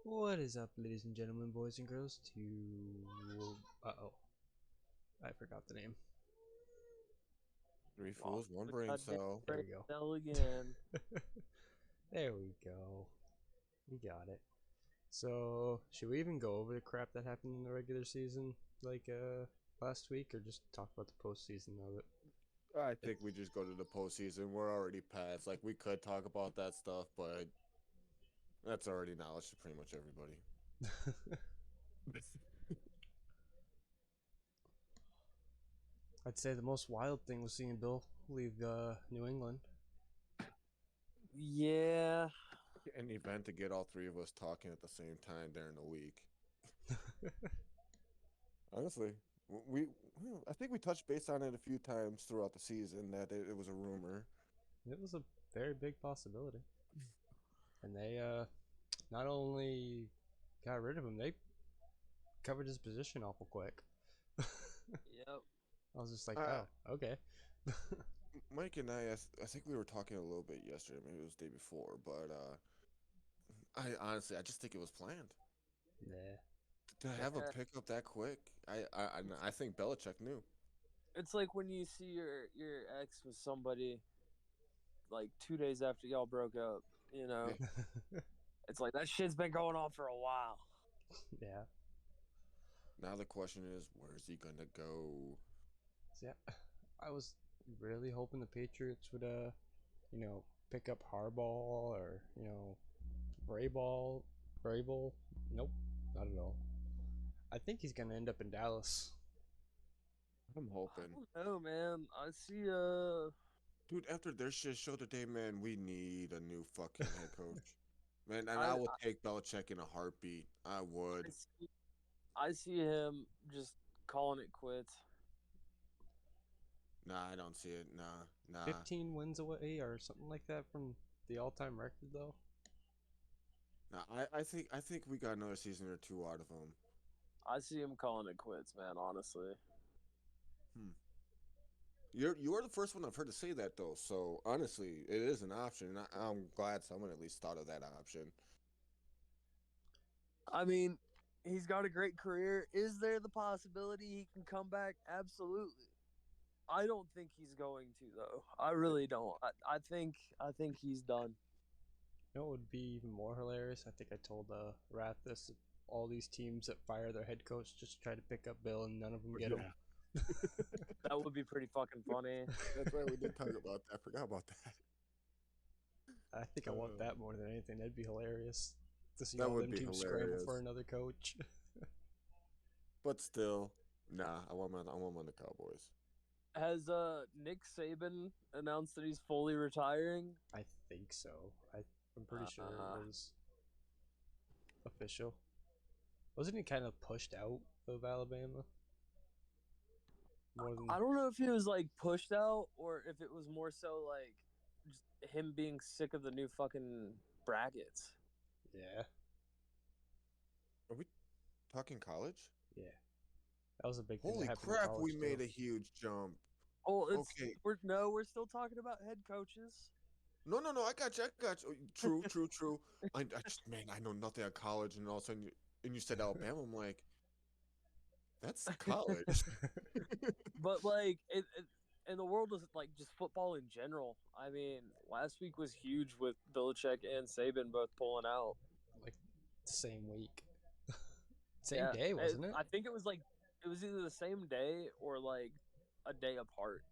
What is up, ladies and gentlemen, boys and girls? Uh-oh, I forgot the name. Three Oh, fools, one the brain goddamn cell. There brain we go. cell again. There we go. We got it. So, should we even go over the crap that happened in the regular season, like last week, or just talk about the postseason of it? I think we just go to the postseason. We're already past. Like we could talk about that stuff, but that's already knowledge to pretty much everybody. I'd say the most wild thing was seeing Bill leave New England. Yeah, An event to get all three of us talking at the same time during the week. Honestly, I think we touched base on it a few times throughout the season that it was a rumor. It was a very big possibility, and they not only got rid of him, they covered his position awful quick. yep. I was just like, Uh, oh, okay. Mike and I think we were talking a little bit yesterday, maybe it was the day before, but I honestly, I just think it was planned Nah. to have a Yeah. pickup that quick. I think Belichick knew. It's like when you see your ex with somebody like 2 days after y'all broke up. You know, Yeah. it's like that shit's been going on for a while. Yeah. Now the question is, where's he gonna go? So yeah, I was really hoping the Patriots would pick up Harbaugh or Brayball. Brable. Nope, not at all. I think he's gonna end up in Dallas. I'm I hoping, don't know, man. I see. dude. After their shit show today, man, we need a new fucking head coach, man. And I I will take Belichick in a heartbeat. I would. I see. I see him just calling it quits. Nah, I don't see it. Nah, nah, 15 wins away or something like that from the all-time record, though. nah. I think we got another season or two out of him. I see him calling it quits, man. Honestly. Hmm. You're the first one I've heard to say that though. So honestly, it is an option. And I'm glad someone at least thought of that option. I mean, he's got a great career. Is there the possibility he can come back? Absolutely. I don't think he's going to though. I really don't. I think he's done. You know what would be even more hilarious? I think I told Rath this. All these teams that fire their head coach just try to pick up Bill, and none of them get him. That would be pretty fucking funny. That's right. We did talk about that. I forgot about that. I think I want that more than anything. That'd be hilarious to see That all would them be teams scramble hilarious. for another coach. But still, nah. I want him on the Cowboys. Has Nick Saban announced that he's fully retiring? I think so. I'm pretty sure Uh, it was official. Wasn't he kind of pushed out of Alabama? More than I don't know if he was like pushed out or if it was more so like just him being sick of the new fucking brackets. yeah, Are we talking college? yeah. That was a big thing that Holy happened in crap! We college too. made a huge jump. Oh, Okay. we're still talking about head coaches. No, no, no. I got you. I got you. True, true, true. I just, man, I know nothing at college, and all of a sudden, and you said Alabama. I'm like, that's college. But like in the world of like just football in general. I mean, last week was huge with Belichick and Saban both pulling out. Like the same week, same Yeah, day, wasn't it? I think it was like it was either the same day or like a day apart.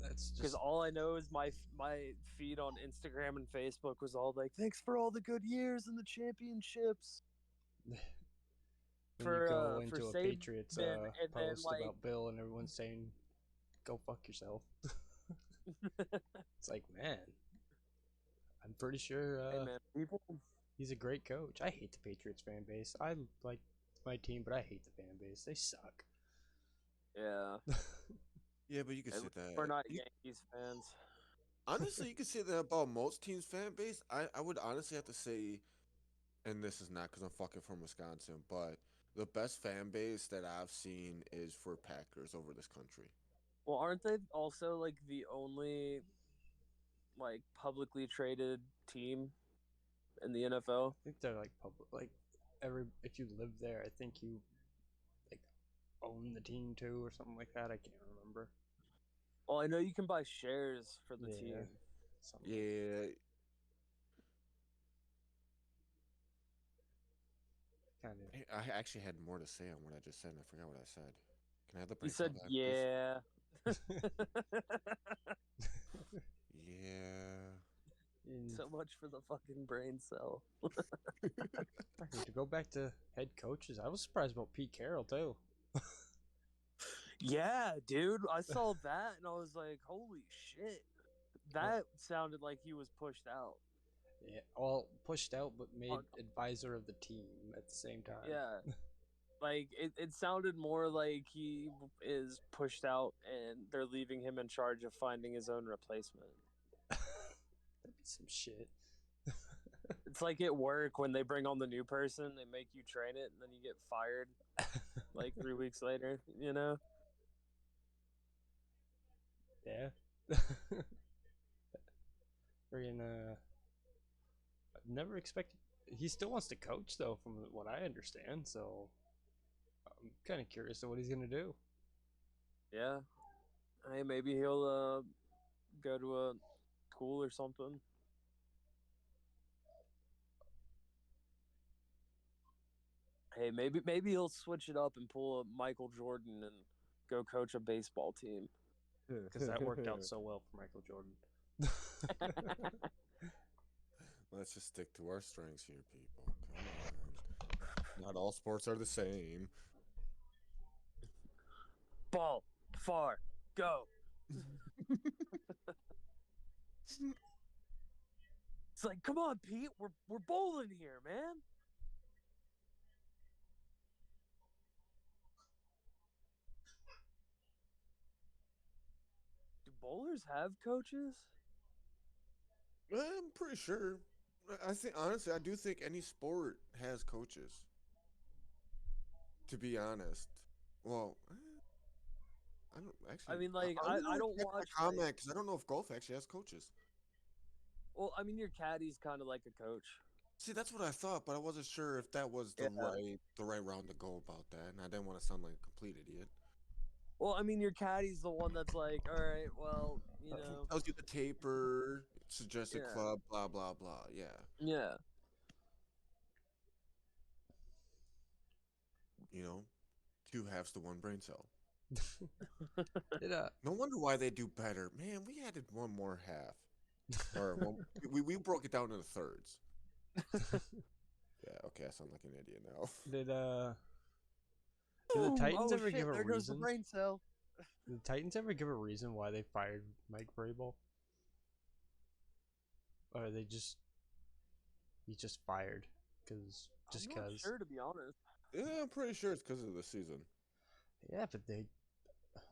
That's Because just all I know is my feed on Instagram and Facebook was all like, "Thanks for all the good years and the championships." when you go For into a Saban, Patriots and then post like about Bill and everyone's saying, "Go fuck yourself." It's like, man, I'm pretty sure hey man, people. he's a great coach. I hate the Patriots fan base. I like my team, but I hate the fan base. They suck. Yeah, Yeah, but you could at say least we're that. not Yankees fans. Honestly, you could say that about most teams' fan base. I would honestly have to say, and this is not because I'm fucking from Wisconsin, but the best fan base that I've seen is for Packers over this country. Well, aren't they also like the only like publicly traded team? in the NFL? I think they're like public. Like if you live there, I think you like own the team too or something like that. I can't remember. Well, I know you can buy shares for the Yeah. team. Something like Yeah, kind of. hey, I actually had more to say on what I just said, and I forgot what I said. Can I have the You brain cell said, back, please? yeah. Yeah. So much for the fucking brain cell. To go back to head coaches, I was surprised about Pete Carroll too. Yeah, dude. I saw that and I was like, holy shit. That sounded like he was pushed out. Yeah, all pushed out, but made On- advisor of the team at the same time. Yeah. Like, it sounded more like he is pushed out and they're leaving him in charge of finding his own replacement. That'd be some shit. It's like at work when they bring on the new person, they make you train it, and then you get fired like 3 weeks later, you know? Yeah. Freaking never expected. He still wants to coach though, from what I understand. So I'm kind of curious of what he's gonna do. Yeah. Hey, maybe he'll go to a school or something. Hey, maybe he'll switch it up and pull a Michael Jordan and go coach a baseball team. Because that worked out so well for Michael Jordan. Let's just stick to our strengths here, people. Come on. Not all sports are the same. Ball, far, go. It's like, come on, Pete, we're bowling here, man. Do bowlers have coaches? I'm pretty sure. I think honestly, I do think any sport has coaches. To be honest, well, I don't actually. I mean, like, I'm I gonna don't retract my watch. comment Like, because I don't know if golf actually has coaches. well, I mean, your caddy's kind of like a coach. See, that's what I thought, but I wasn't sure if that was Yeah. the right round to go about that, and I didn't want to sound like a complete idiot. Well, I mean, your caddy's the one that's like, all right, well, you He know, tells you the taper, suggested Yeah. club, blah blah blah. Yeah, yeah. you know, two halves to one brain cell. Did No wonder why they do better. Man, we added one more half. Or well, we broke it down into thirds. Yeah, okay, I sound like an idiot now. did the Titans oh, ever shit, give a there goes the reason? brain cell. Did the Titans ever give a reason why they fired Mike Vrabel? Or they just he just fired because just I'm not because. sure, to be honest. Yeah, I'm pretty sure it's because of the season. Yeah, but they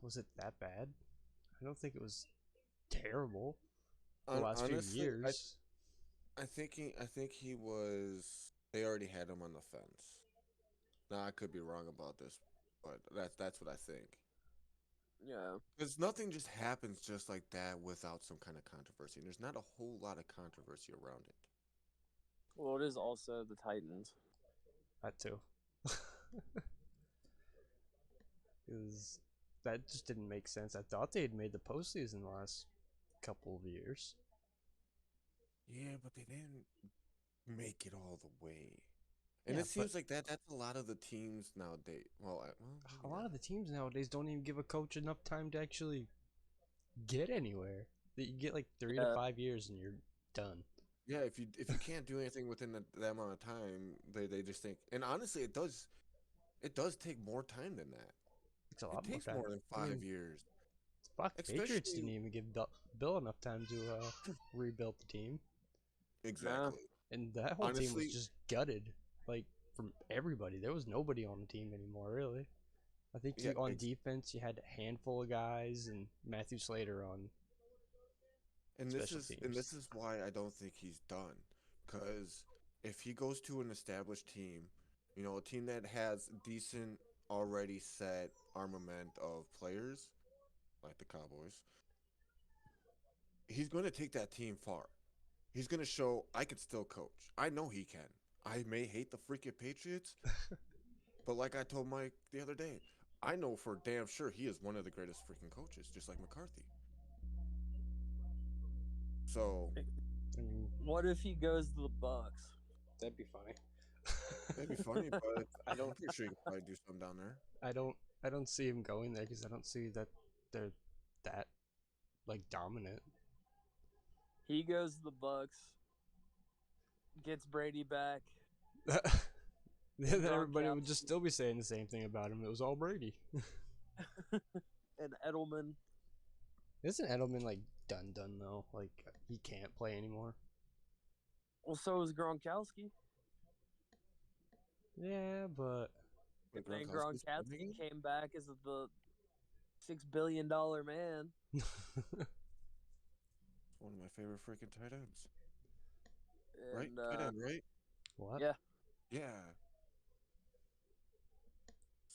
was it that bad? I don't think it was terrible the last few Honestly, years. I think he was. They already had him on the fence. Now I could be wrong about this, but that's what I think. Yeah. Because nothing just happens just like that without some kind of controversy. And there's not a whole lot of controversy around it. Well, it is also the Titans. That too. Because that just didn't make sense. I thought they had made the postseason the last couple of years. Yeah, but they didn't make it all the way. And Yeah, it seems like that's a lot of the teams nowadays. Well, A lot of the teams nowadays don't even give a coach enough time to actually get anywhere. That you get like 3 to 5 years and you're done. yeah, if you can't do anything within that amount of time, they just think. And honestly, it does take more time than that. It's a It lot more takes time. more than I mean, 5 years. fuck, Patriots Especially- didn't even give Bill enough time to rebuild the team, Exactly. and that whole team Honestly- was just gutted, like from everybody. There was nobody on the team anymore, really. I think Yeah, on defense you had a handful of guys and Matthew Slater on. And special this teams. is why I don't think he's done. Because if he goes to an established team, you know, a team that has decent already set armament of players, like the Cowboys, he's going to take that team far. He's gonna show I can still coach. I know he can. I may hate the freaking Patriots, but like I told Mike the other day, I know for damn sure he is one of the greatest freaking coaches, just like McCarthy. So I mean, What if he goes to the Bucks? that'd be funny. that'd be funny, but I'm pretty sure he could probably do something down there. I don't see him going there because I don't see that they're that like dominant. He goes to the Bucks, gets Brady back. Then everybody would Gronkowski. just still be saying the same thing about him. It was all Brady. And Edelman. Isn't Edelman like done though? Like he can't play anymore. Well, so is Gronkowski. Yeah, but Wait, And Gronkowski's Gronkowski playing? came back as the $6 billion man. One of my favorite freaking tight ends. Right? And, Tight end, right? what? Yeah. Yeah.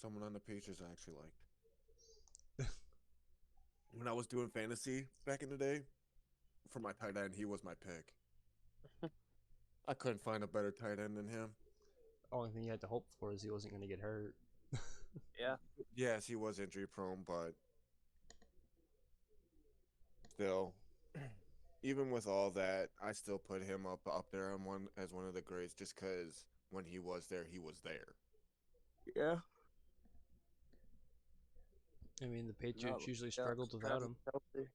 Someone on the Patriots I actually liked. When I was doing fantasy back in the day, for my tight end, he was my pick. I couldn't find a better tight end than him. Only thing you had to hope for is he wasn't going to get hurt. Yeah. Yes, he was injury prone, but still, even with all that, I still put him up there on as one of the greats, just because when he was there, he was there. Yeah. I mean, the Patriots No, usually yeah, struggled without him. Kelce.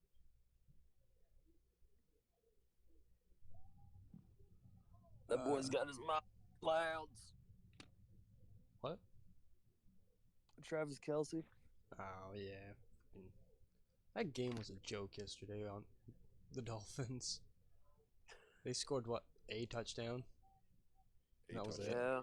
That boy's got his mouth clouds. What? Travis Kelce. Oh yeah. That game was a joke yesterday on the Dolphins. They scored what? A touchdown? That was it. Yeah.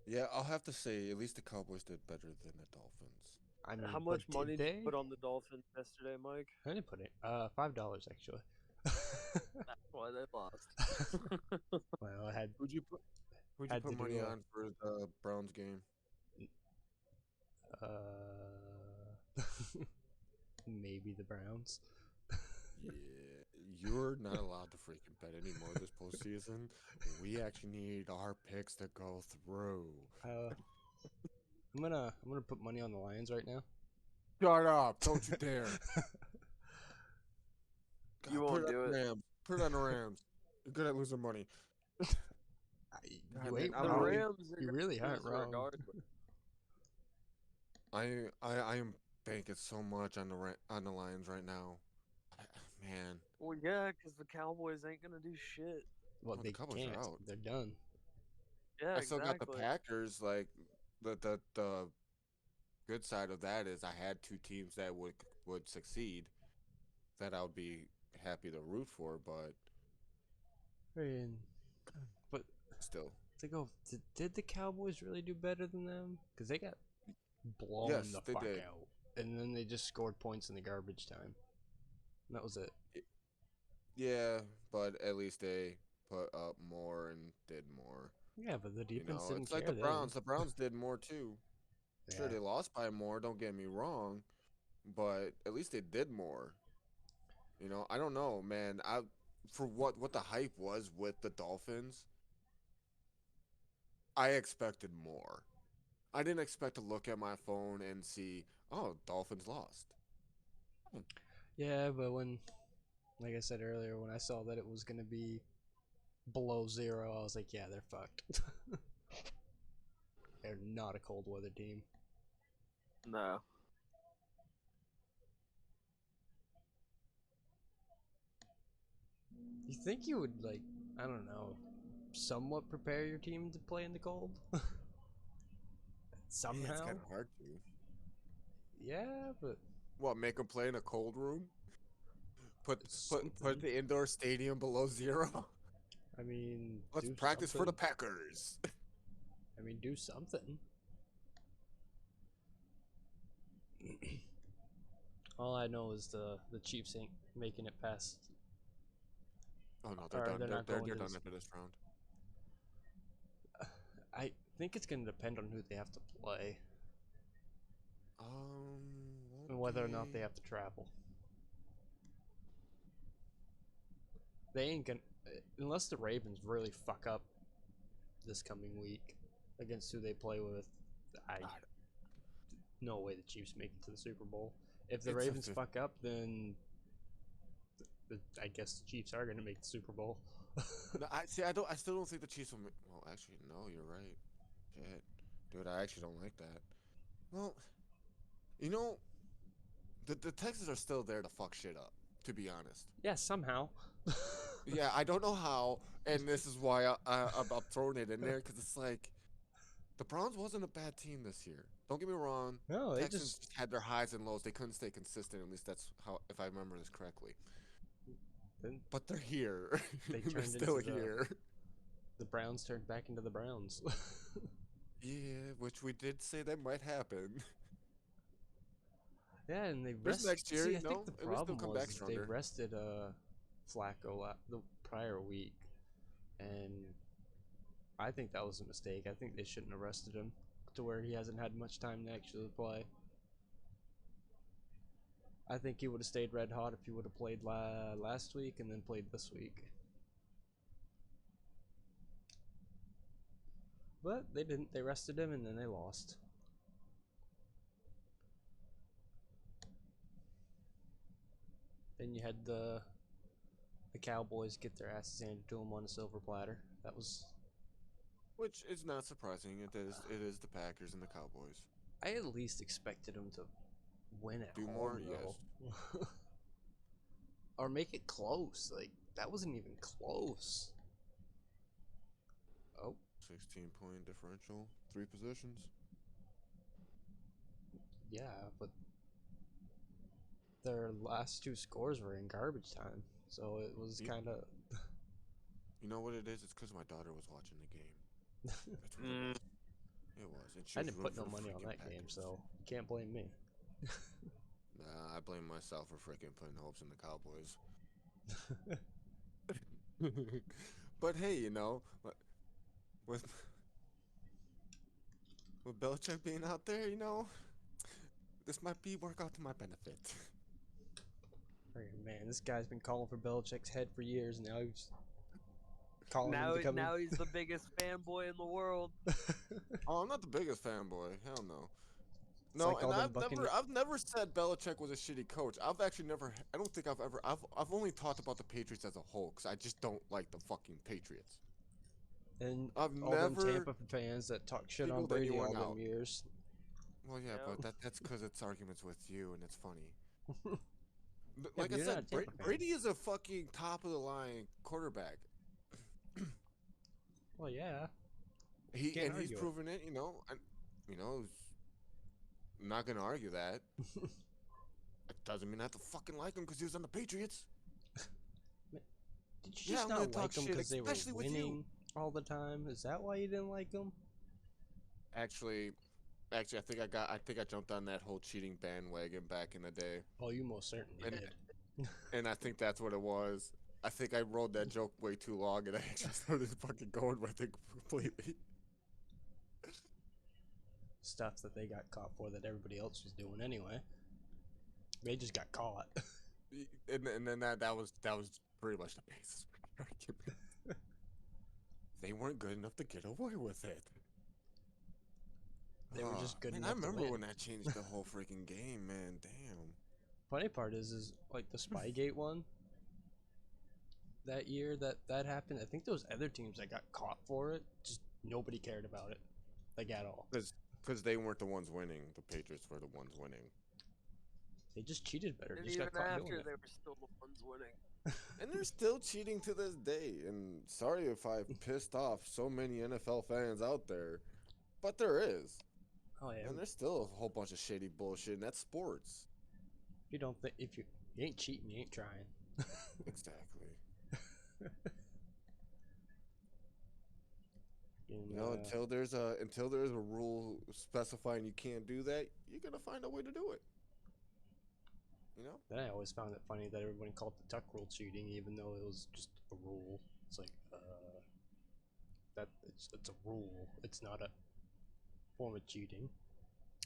Yeah, I'll have to say, at least the Cowboys did better than the Dolphins. I mean, How much but money did did they? you put on the Dolphins yesterday, Mike? I didn't put it. $5 actually. That's why they lost. Well, I had Who'd you put Had to money do a- on for the Browns game? maybe the Browns. Yeah, you're not allowed to freaking bet anymore this postseason. We actually need our picks to go through. I'm gonna put money on the Lions right now. Shut up! Don't you dare! You God, won't put do on the it. Rams. Put it on the Rams. You're good at losing money. You man, ain't I The don't wrong. really- Rams are You gonna really aren't lose wrong. regardless. I am banking so much on the Lions right now. Man, Well, yeah, because the Cowboys ain't gonna do shit. Well, the they Cowboys are can't. out. They're done. Yeah, I still got the exactly. Packers. Like the good side of that is I had two teams that would succeed that I would be happy to root for, but I mean, but still. to go, did the Cowboys really do better than them? Because they got blown Yes, the they fuck did. out, and then they just scored points in the garbage time. And that was it. Yeah, but at least they put up more and did more. Yeah, but the You defense know, didn't it's like care the then. Browns. The Browns did more too. Sure, Yeah. they lost by more. Don't get me wrong, but at least they did more. You know, I don't know, man. For what the hype was with the Dolphins, I expected more. I didn't expect to look at my phone and see, oh, Dolphins lost. Yeah, but when, like I said earlier, when I saw that it was gonna be below 0, I was like, yeah, they're fucked. They're not a cold weather team. No. You think you would, like, I don't know, somewhat prepare your team to play in the cold? Somehow? It's kind of hard to. Yeah, but What, make them play in a cold room? Put something. the indoor stadium below 0? I mean, Let's do practice for the something. Packers. I mean, do something. All I know is the Chiefs ain't making it past. Oh no, they're Or done. they're not They're going to done this- after this round. I think it's gonna depend on who they have to play and whether or not they have to travel. they ain't gonna unless the Ravens really fuck up this coming week against who they play with. I God, no way the Chiefs make it to the Super Bowl. If the It's a Ravens fuck up, then I guess the Chiefs are gonna make the Super Bowl. no, I see. I still don't think the Chiefs will. Well, actually, no. You're right. Shit, dude. I actually don't like that. Well, you know, the Texans are still there to fuck shit up. To be honest. Yeah, somehow. Yeah, I don't know how, and this is why I'm throwing it in there because it's like the Browns wasn't a bad team this year. Don't get me wrong. No, they Texans just had their highs and lows. They couldn't stay consistent. At least that's how, if I remember this correctly. then But they're here. they They're turned still into here. the Browns turned back into the Browns. Yeah, which we did say that might happen. Yeah, and they This rest. next year, See, you I know, think the at least they'll problem come was back is they stronger. rested Flacco the prior week, and I think that was a mistake. I think they shouldn't have rested him to where he hasn't had much time to actually play. I think he would have stayed red hot if he would have played last week and then played this week. But they didn't. They rested him and then they lost. Then you had the Cowboys get their asses handed to them on a silver platter. That was. Which is not surprising. It is the Packers and the Cowboys. I at least expected them to win at Do home, more? though. Or make it close. Like that wasn't even close. Oh, 16-point differential, 3 possessions. yeah, but their last two scores were in garbage time, so it was Ye- kind of. You know what it is? It's because my daughter was watching the game. That's what it was. It was. And she I was didn't put rooting no for the money on freaking that game, Packers. so you can't blame me. Nah, I blame myself for freaking putting hopes in the Cowboys. But hey, you know, with with Belichick being out there, you know, this might work out to my benefit. Freaking man, this guy's been calling for Belichick's head for years. Now he's calling him to come in. Now he's the biggest fanboy in the world. Oh, I'm not the biggest fanboy. Hell no. It's No, like and all them Buccaneers. I've never said Belichick was a shitty coach. I've actually never. I don't think I've only talked about the Patriots as a whole because I just don't like the fucking Patriots. And I've all them never Tampa fans that talk shit on singled Brady all anyone them out. years. Well, yeah, Yeah. but that's because it's arguments with you and it's funny. Yeah, Like but I you're not said, a Tampa fan. Brady is a fucking top of the line quarterback. Well, yeah. He's Can't argue it. proven it. And I'm not gonna argue that. It doesn't mean I have to fucking like him because he was on the Patriots. Did you Yeah, just I'm gonna not talk like them shit, because they were especially with you. winning all the time? Is that why you didn't like them? Actually, I think I jumped on that whole cheating bandwagon back in the day, Oh, you most certainly And- did. and I think that's what it was. I think I rode that joke way too long, and I actually started fucking going with it completely. Stuff that they got caught for that everybody else was doing anyway. They just got caught. And then that was pretty much the basis for the argument. They weren't good enough to get away with it. They were just good man, enough I to remember win. when that changed the whole freaking game, man. Damn. Funny part is like the Spygate one. That year that happened, I think there was other teams that got caught for it. Just nobody cared about it, like at all. Because they weren't the ones winning. The Patriots were the ones winning. They just cheated better. And Just even got caught doing after, it. they were still the ones winning. And they're still cheating to this day. And sorry if I pissed off so many NFL fans out there, but there is. Oh yeah. And there's still a whole bunch of shady bullshit, and that's sports. If you don't think if you ain't cheating, you ain't trying. Exactly. And, You know, until there's a rule specifying you can't do that, you're gonna find a way to do it. You know? then I always found it funny that everyone called the tuck rule cheating, even though it was just a rule. It's like that it's a rule. It's not a form of cheating.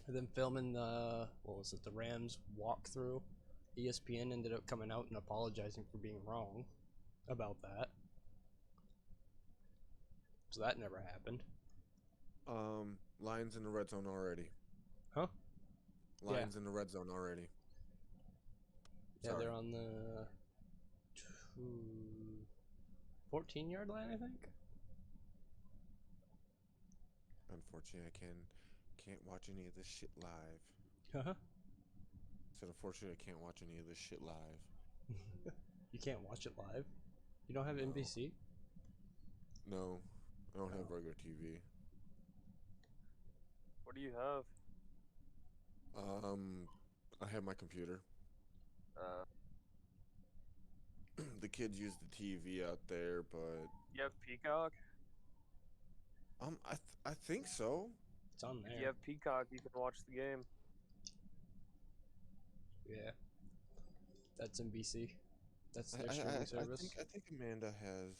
And then filming the the Rams walkthrough, ESPN ended up coming out and apologizing for being wrong. about that. So that never happened. Lions in the red zone already. Huh? Lions in the red zone already. Yeah, Sorry. they're on the 14-yard line, I think. Unfortunately, I can't watch any of this shit live. Uh-huh. Said unfortunately, I can't watch any of this shit live. You can't watch it live? You don't have No. NBC? No, I don't have Oh. regular TV. What do you have? I have my computer. The kids use the TV out there, but You have Peacock? I think so. It's on If there. you have Peacock, you can watch the game. Yeah. That's NBC. That's their I streaming service. I think Amanda has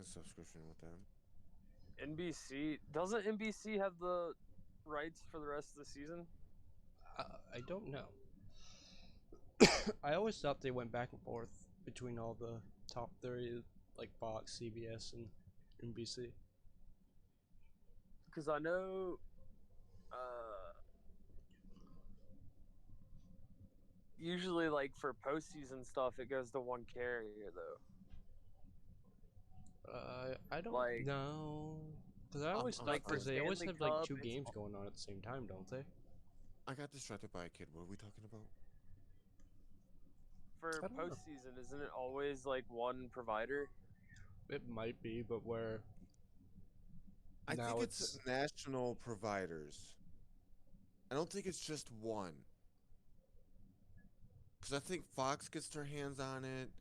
a subscription with them. NBC doesn't NBC have the rights for the rest of the season? I don't know. I always thought they went back and forth between all the top 30, like Fox, CBS, and NBC. Because I know, usually like for postseason stuff, it goes to one carrier though. I don't Like- know. Because I always I'm thought, like for because they always Stanley have like Cup, 2 it's games all- going on at the same time, don't they? I got distracted by a kid. What are we talking about? For I don't know. postseason, isn't it always like one provider? It might be, but where I now think it's national providers. I don't think it's just one. Because I think Fox gets their hands on it,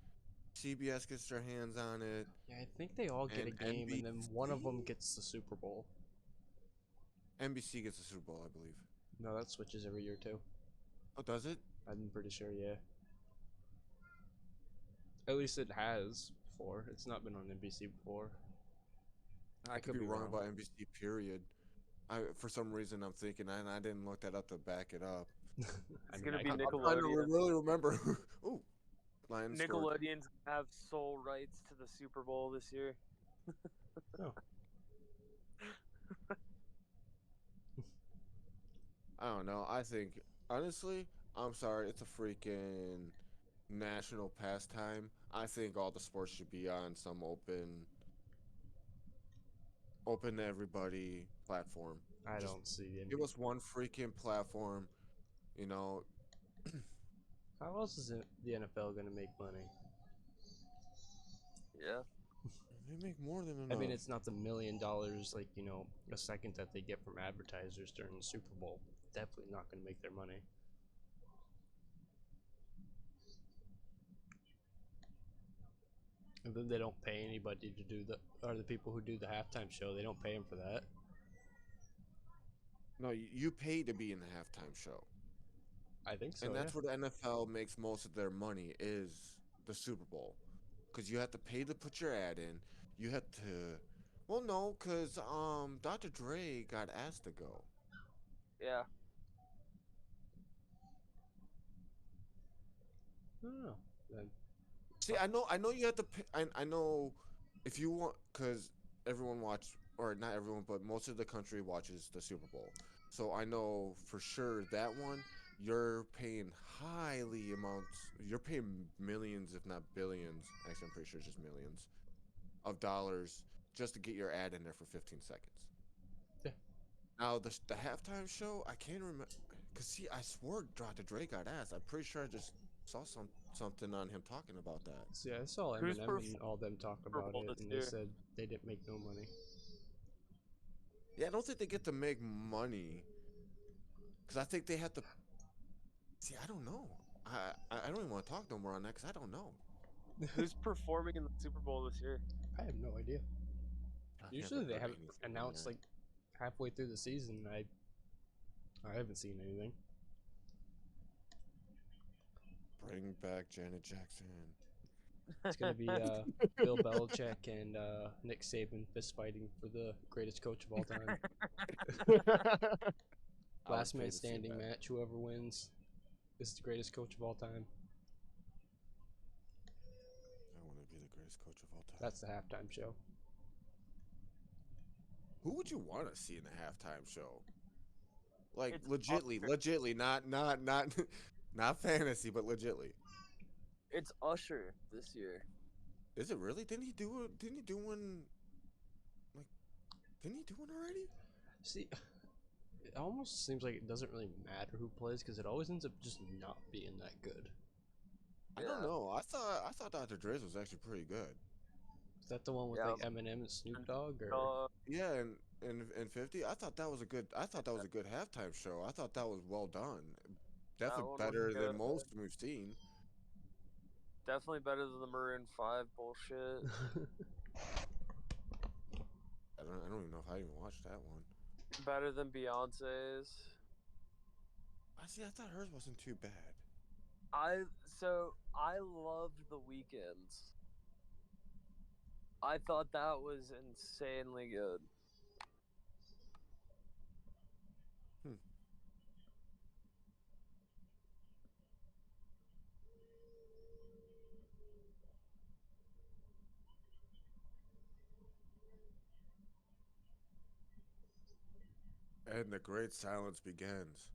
CBS gets their hands on it. Yeah, I think they all get a And game, and then one of them NBC? gets the Super Bowl. NBC gets the Super Bowl, I believe. No, that switches every year too. Oh, does it? I'm pretty sure, yeah. At least it has before. It's not been on NBC before. I could be wrong about NBC. Period. For some reason I'm thinking, and I didn't look that up to back it up. I It's mean, gonna I be could- I'm trying to Nickelodeon. really remember. Ooh, Lions scored. Nickelodeon's gonna have sole rights to the Super Bowl this year. I don't know. I think honestly, I'm sorry. It's a freaking national pastime. I think all the sports should be on some open to everybody platform. I Just don't see Give any. us one freaking platform. You know, How else is the NFL gonna make money? Yeah. they make more than enough. I mean, it's not the $1 million, like, a second that they get from advertisers during the Super Bowl. Definitely not gonna make their money. And then they don't pay anybody to do or the people who do the halftime show, they don't pay them for that. No, you pay to be in the halftime show. I think so, And that's yeah. where the NFL makes most of their money is the Super Bowl, because you have to pay to put your ad in. You have to, well, no, because Dr. Dre got asked to go. Yeah. I don't know. Then See, I know you have to pay. I know if you want, because everyone or not everyone, but most of the country watches the Super Bowl. So I know for sure that one you're paying you're paying millions, if not billions. Actually, I'm pretty sure it's just millions of dollars just to get your ad in there for 15 seconds. Yeah. Now the halftime show, I can't remember, cause see, I swore Dr. Dre got asked. I'm pretty sure I just saw something on him talking about that. see, I saw Who's Eminem and all them talk about Bowl it, this and they year? said they didn't make no money. Yeah, I don't think they get to make money, cause I think they have to. See, I don't know. I don't even want to talk no more on that, cause I don't know. Who's performing in the Super Bowl this year? I have no idea. I Usually haven't they heard have anything on announced that. like halfway through the season. I haven't seen anything. Bring back Janet Jackson. It's gonna be Bill Belichick and Nick Saban fist fighting for the greatest coach of all time. I would Last pay man to see standing that. match. Whoever wins is the greatest coach of all time. greatest coach of all time. That's the halftime show. Who would you want to see in the halftime show? Like It's legitly, not fantasy, but legitly. It's Usher this year. Is it really? Didn't he do one? Didn't he do one? Like, didn't he do one already? See, it almost seems like it doesn't really matter who plays because it always ends up just not being that good. I don't know. I thought Dr. Dre's was actually pretty good. Is that the one with Yeah. like Eminem and Snoop Dogg? Or Yeah, and 50. I thought that was a good halftime show. I thought that was well done. Definitely one was better good. than most we've seen. Definitely better than the Maroon 5 bullshit. I don't even know if I even watched that one. Better than Beyonce's. I thought hers wasn't too bad. I loved The Weeknd's. I thought that was insanely good. And the great silence begins.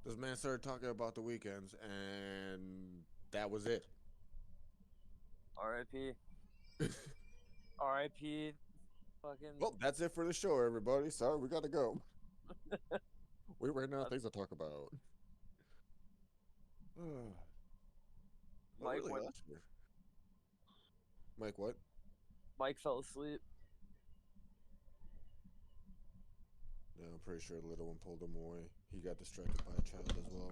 This man started talking about the weekends, and that was it. R.I.P. R.I.P. Fucking. Well, that's it for the show, everybody. Sorry, we gotta go. We ran out of things to talk about. Mike really, went. last year. Mike, what? Mike fell asleep. Yeah, I'm pretty sure the little one pulled him away. He got distracted by a child as well.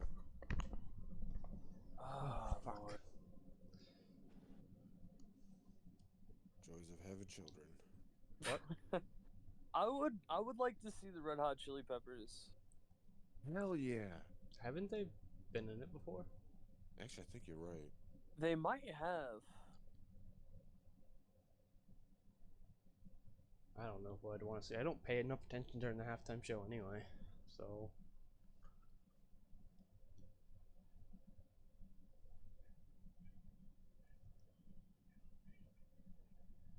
Oh, fuck. Lord. Joys of having children. what? I would like to see the Red Hot Chili Peppers. Hell yeah. Haven't they been in it before? Actually, I think you're right. They might have. I don't know what I'd want to see. I don't pay enough attention during the halftime show anyway, so.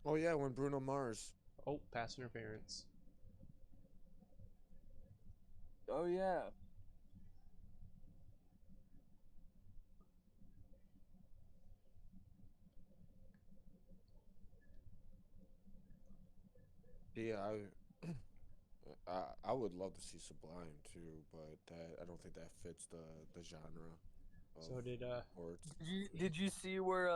Oh yeah, when Bruno Mars. Oh, pass interference. Oh yeah. Yeah, I would love to see Sublime too, but I don't think that fits the genre. So did sports. Did you see where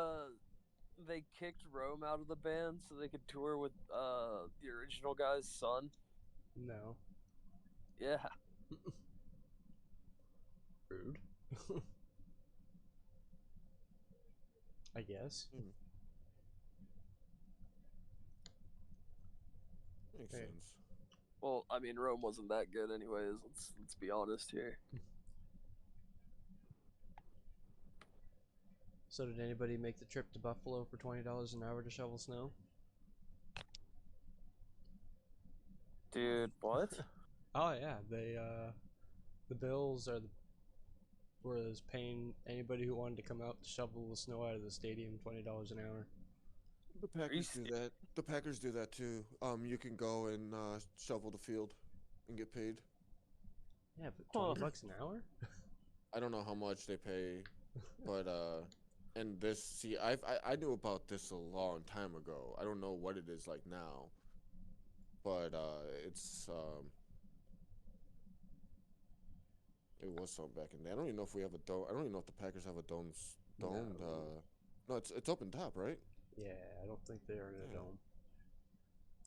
they kicked Rome out of the band so they could tour with the original guy's son? no. Yeah. Rude. I guess. Makes Hey. sense. Well, I mean, Rome wasn't that good, anyways. Let's be honest here. So did anybody make the trip to Buffalo for $20 an hour to shovel snow? Dude, what? Oh yeah, they the Bills was paying anybody who wanted to come out to shovel the snow out of the stadium $20 an hour. The Packers do that. The Packers do that too. You can go and shovel the field and get paid. Yeah, but $20 an hour? I don't know how much they pay, but and this I knew about this a long time ago. I don't know what it is like now, but it's it was something back in there. I don't even know if we have a dome. I don't even know if the Packers have a domed. No. No, it's open top, right? Yeah, I don't think they're in a Yeah. dome.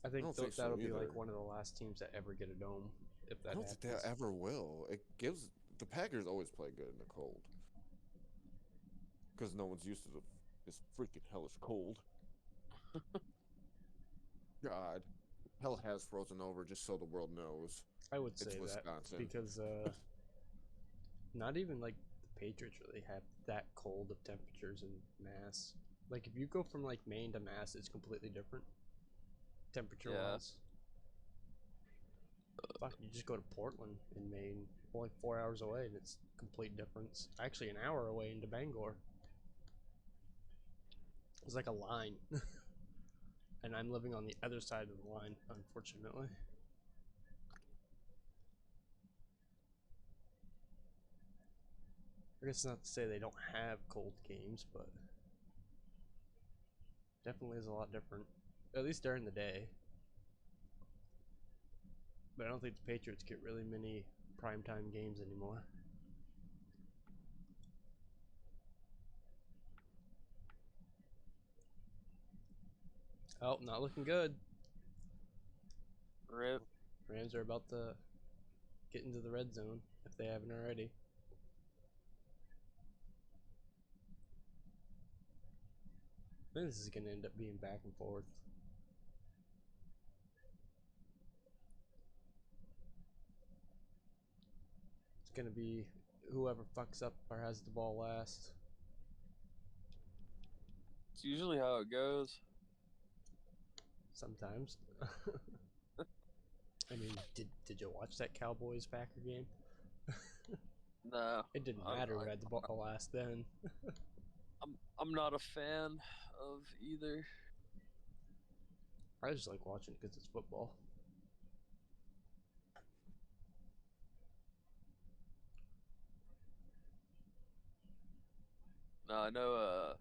I think, don't think so that'll be either. like one of the last teams that ever get a dome, if that I don't happens. think they ever will. It gives the Packers always play good in the cold because no one's used to this freaking hellish cold. God, hell has frozen over. Just so the world knows, I would it's say that Wisconsin. because not even like the Patriots really have that cold of temperatures in Mass. Like if you go from like Maine to Mass, it's completely different temperature wise. Fuck, you just go to Portland in Maine, only 4 hours away, and it's complete difference. Actually, an hour away into Bangor. It's like a line. And I'm living on the other side of the line, unfortunately. I guess not to say they don't have cold games, but definitely is a lot different. At least during the day. But I don't think the Patriots get really many primetime games anymore. Oh, not looking good. Rip. Rams are about to get into the red zone if they haven't already. I think this is going to end up being back and forth. It's going to be whoever fucks up or has the ball last. It's usually how it goes. Sometimes. I mean, did you watch that Cowboys Packer game? No. It didn't matter who had the ball last then. I'm not a fan of either. I just like watching it because it's football. No, I know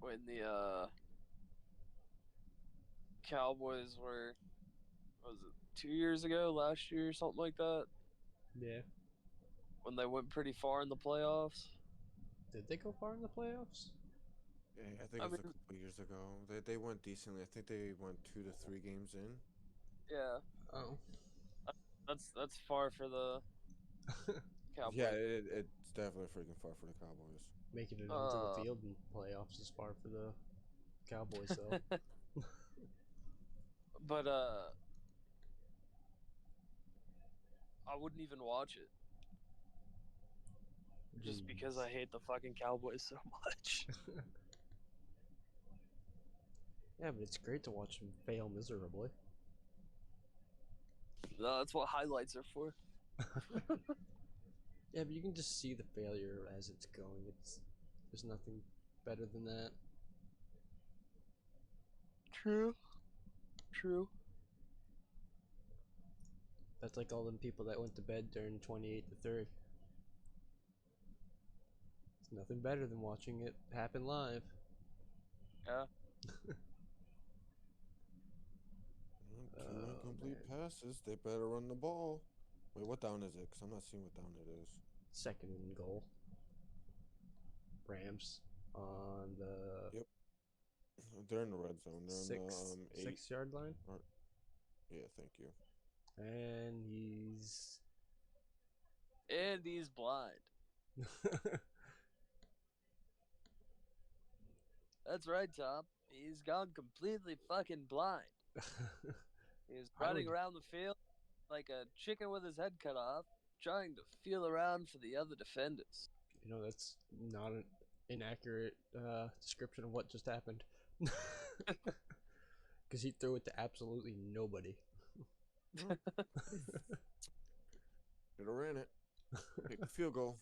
when the Cowboys were, what was it 2 years ago, last year, something like that, Yeah. when they went pretty far in the playoffs. Did they go far in the playoffs? Yeah, I think I it was a mean- couple years ago. They went decently. I think they went 2 to 3 games in. Yeah, Oh. that's far for the Cowboys. Yeah, it's definitely freaking far for the Cowboys. Making it onto the field in playoffs is far for the Cowboys, though. But I wouldn't even watch it just because I hate the fucking Cowboys so much. Yeah, but it's great to watch them fail miserably. No, that's what highlights are for. Yeah, but you can just see the failure as it's going. There's nothing better than that. True. True. That's like all them people that went to bed during 28 to 3. It's nothing better than watching it happen live. Yeah. Two incomplete passes. They better run the ball. Wait, what down is it? Because I'm not seeing what down it is. Second and goal. Rams on the Yep. They're in the red zone. They're in the 8. 6-yard line. Yeah, thank you. And he's And he's blind. That's right, Tom. He's gone completely fucking blind. He's running around the field like a chicken with his head cut off, trying to feel around for the other defenders. You know, that's not an inaccurate description of what just happened. Because he threw it to absolutely nobody. Should have ran it. Kick the field goal.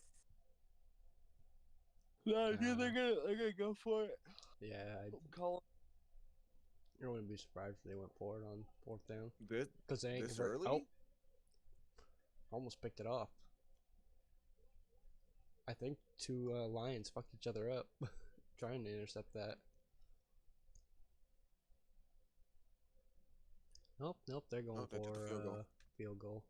No, dude, they're gonna go for it. Yeah, I wouldn't be surprised if they went for it on 4th down. Because they ain't This convert- early? Oh, almost picked it off. I think 2 Lions fucked each other up trying to intercept that. Nope, they're going they took for the field goal. field goal.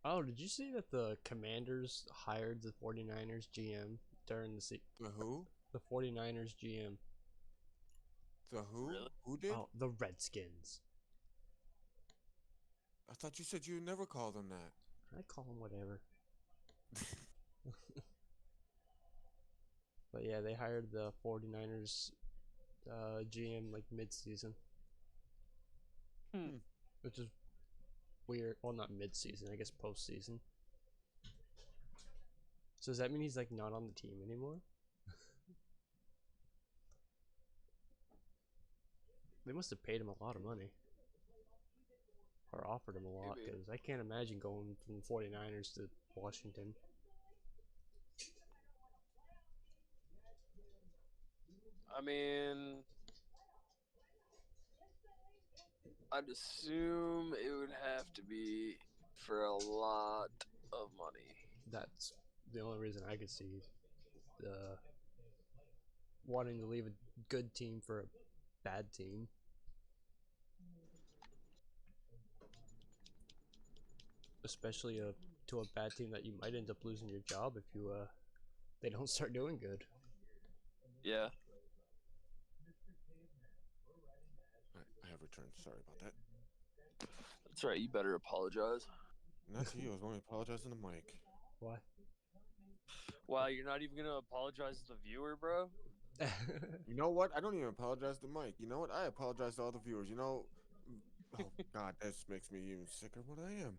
Oh, did you see that the Commanders hired the 49ers GM during The who? the 49ers GM? The who? Really? Who did? Oh, the Redskins. I thought you said you would never call them that. I call them whatever. But yeah, they hired the 49ers GM like mid-season. Which is weird. Well, not mid-season, I guess post-season. So does that mean he's like not on the team anymore? They must have paid him a lot of money. or offered him a lot, Maybe. because I can't imagine going from the 49ers to Washington. I mean, I'd assume it would have to be for a lot of money. That's the only reason I could see the wanting to leave a good team for a bad team. Especially to a bad team that you might end up losing your job if you they don't start doing good. Yeah. I have returned. Sorry about that. That's right. You better apologize. Not to you. I was only apologizing to Mike. Why? Wow, you're not even gonna apologize to the viewer, bro? You know what? I don't even apologize to Mike. You know what? I apologize to all the viewers. You know, oh God, this makes me even sicker than what I am.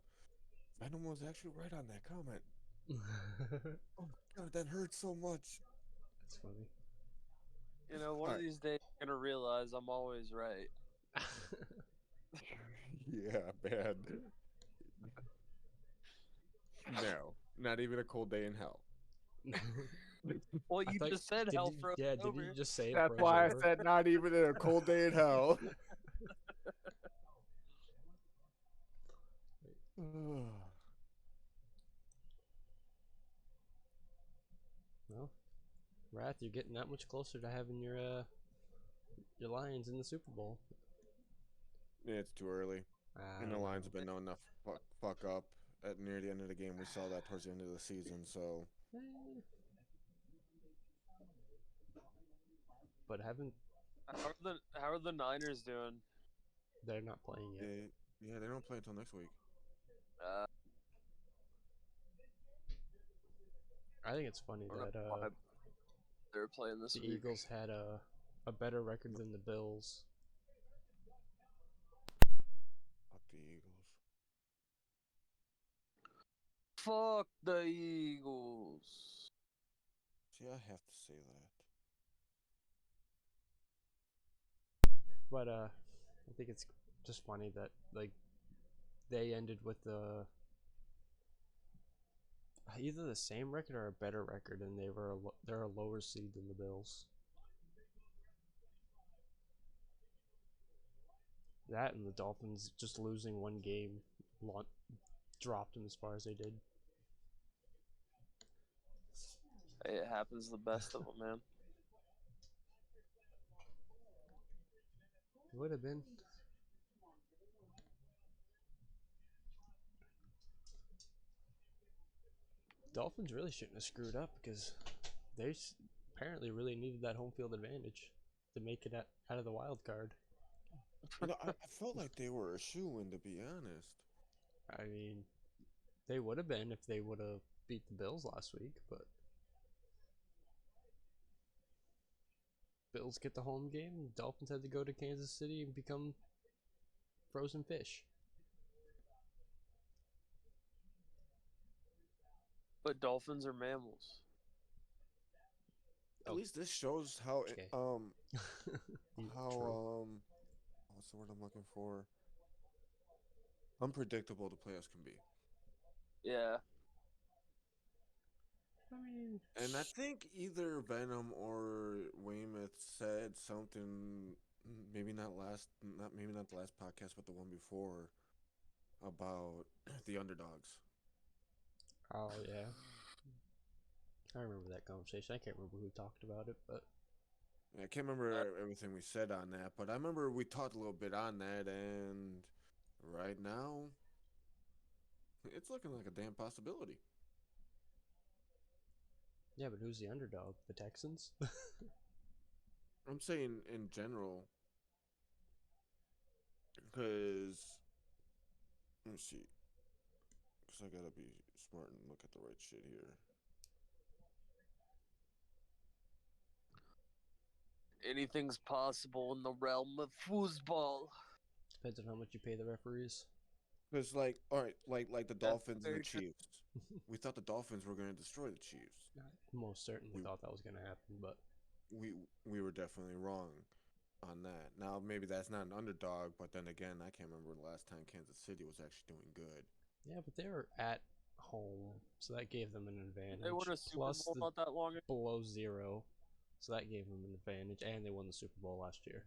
Venom was actually right on that comment. Oh God, that hurts so much. That's funny. You know, one of Alright. these days I'm gonna realize I'm always right. Yeah, bad. No, not even a cold day in hell. Well, I you thought- just said did hell you- froze yeah, did over. you just say it That's froze why over? I said not even in a cold day in hell. Well, Wrath, you're getting that much closer to having your Lions in the Super Bowl. Yeah, it's too early. I And the don't Lions know. have been known enough fuck up at near the end of the game. We saw that towards the end of the season. So Eh. But haven't How are the Niners doing? they're not playing yet. they don't play until next week. I think it's funny I don't that know why they're playing this the week. Eagles had a better record than the Bills. Fuck the Eagles. Fuck the Eagles. See, I have to say that. But I think it's just funny that like they ended with either the same record or a better record, and they're a lower seed than the Bills. That and the Dolphins just losing one game dropped them as far as they did. Hey, it happens to the best of them, man. It would have been. Dolphins really shouldn't have screwed up because they apparently really needed that home field advantage to make it out of the wild card. You know, I felt like they were a shoo-in, to be honest. I mean, they would have been if they would have beat the Bills last week, but Bills get the home game. Dolphins had to go to Kansas City and become frozen fish. But dolphins are mammals. At Oh. least this shows how Okay. how True. what's the word I'm looking for? Unpredictable the playoffs can be. Yeah. I mean, And I think either Venom or Weymouth said something, maybe not the last podcast, but the one before, about the underdogs. oh yeah, I remember that conversation. I can't remember who talked about it, but I can't remember everything we said on that, but I remember we talked a little bit on that, and right now, it's looking like a damn possibility. yeah, but who's the underdog? The Texans? I'm saying in general, because let me see, because I gotta be smart and look at the right shit here. Anything's possible in the realm of foosball. Depends on how much you pay the referees. Because all right, like the Dolphins and very the true. Chiefs, we thought the Dolphins were gonna destroy the Chiefs. I most certainly thought that was going to happen, but We were definitely wrong. on that. Now maybe that's not an underdog, but then again, I can't remember the last time Kansas City was actually doing good. Yeah, but they were at home, so that gave them an advantage. They won a Super Plus Bowl the not that long ago. below 0, so that gave them an advantage, and they won the Super Bowl last year.